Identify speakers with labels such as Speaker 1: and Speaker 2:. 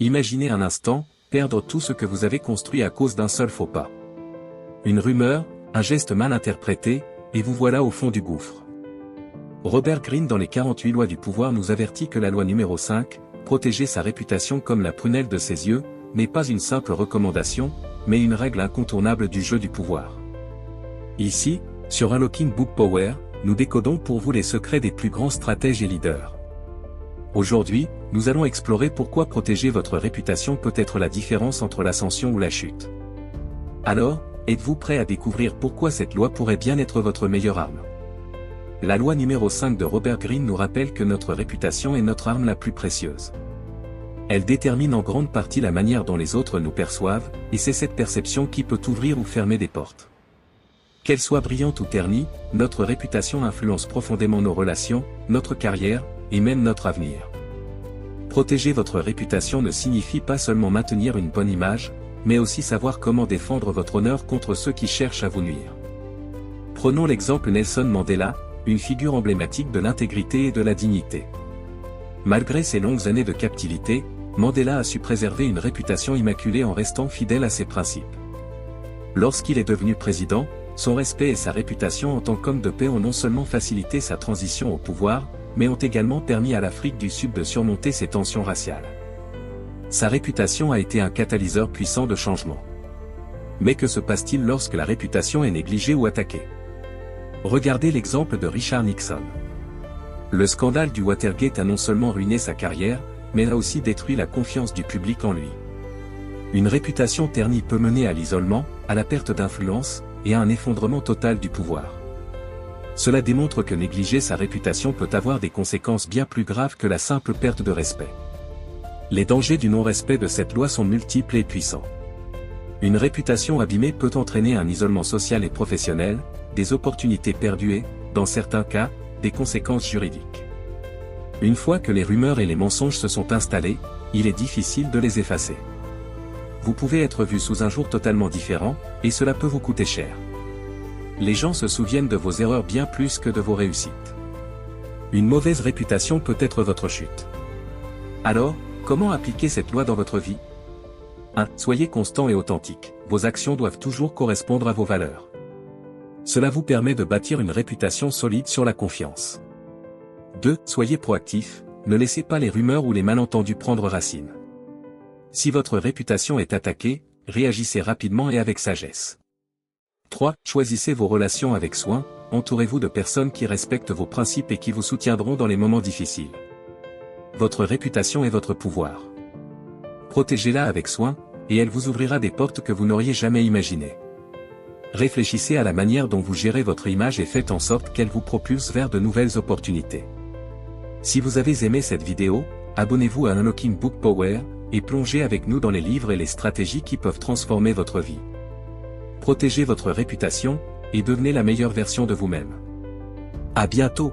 Speaker 1: Imaginez un instant, perdre tout ce que vous avez construit à cause d'un seul faux pas. Une rumeur, un geste mal interprété, et vous voilà au fond du gouffre. Robert Greene dans les 48 lois du pouvoir nous avertit que la loi numéro 5, protéger sa réputation comme la prunelle de ses yeux, n'est pas une simple recommandation, mais une règle incontournable du jeu du pouvoir. Ici, sur Unlocking Book Power, nous décodons pour vous les secrets des plus grands stratèges et leaders. Aujourd'hui, nous allons explorer pourquoi protéger votre réputation peut être la différence entre l'ascension ou la chute. Alors, êtes-vous prêt à découvrir pourquoi cette loi pourrait bien être votre meilleure arme? La loi numéro 5 de Robert Greene nous rappelle que notre réputation est notre arme la plus précieuse. Elle détermine en grande partie la manière dont les autres nous perçoivent, et c'est cette perception qui peut ouvrir ou fermer des portes. Qu'elle soit brillante ou ternie, notre réputation influence profondément nos relations, notre carrière, et même notre avenir. Protéger votre réputation ne signifie pas seulement maintenir une bonne image, mais aussi savoir comment défendre votre honneur contre ceux qui cherchent à vous nuire. Prenons l'exemple Nelson Mandela, une figure emblématique de l'intégrité et de la dignité. Malgré ses longues années de captivité, Mandela a su préserver une réputation immaculée en restant fidèle à ses principes. Lorsqu'il est devenu président, son respect et sa réputation en tant qu'homme de paix ont non seulement facilité sa transition au pouvoir, mais ont également permis à l'Afrique du Sud de surmonter ses tensions raciales. Sa réputation a été un catalyseur puissant de changement. Mais que se passe-t-il lorsque la réputation est négligée ou attaquée? Regardez l'exemple de Richard Nixon. Le scandale du Watergate a non seulement ruiné sa carrière, mais a aussi détruit la confiance du public en lui. Une réputation ternie peut mener à l'isolement, à la perte d'influence, et à un effondrement total du pouvoir. Cela démontre que négliger sa réputation peut avoir des conséquences bien plus graves que la simple perte de respect. Les dangers du non-respect de cette loi sont multiples et puissants. Une réputation abîmée peut entraîner un isolement social et professionnel, des opportunités perdues et, dans certains cas, des conséquences juridiques. Une fois que les rumeurs et les mensonges se sont installés, il est difficile de les effacer. Vous pouvez être vu sous un jour totalement différent, et cela peut vous coûter cher. Les gens se souviennent de vos erreurs bien plus que de vos réussites. Une mauvaise réputation peut être votre chute. Alors, comment appliquer cette loi dans votre vie? 1. Soyez constant et authentique. Vos actions doivent toujours correspondre à vos valeurs. Cela vous permet de bâtir une réputation solide sur la confiance. 2. Soyez proactif, ne laissez pas les rumeurs ou les malentendus prendre racine. Si votre réputation est attaquée, réagissez rapidement et avec sagesse. 3. Choisissez vos relations avec soin, entourez-vous de personnes qui respectent vos principes et qui vous soutiendront dans les moments difficiles. Votre réputation est votre pouvoir. Protégez-la avec soin, et elle vous ouvrira des portes que vous n'auriez jamais imaginées. Réfléchissez à la manière dont vous gérez votre image et faites en sorte qu'elle vous propulse vers de nouvelles opportunités. Si vous avez aimé cette vidéo, abonnez-vous à Unlocking Book Power, et plongez avec nous dans les livres et les stratégies qui peuvent transformer votre vie. Protégez votre réputation, et devenez la meilleure version de vous-même. À bientôt!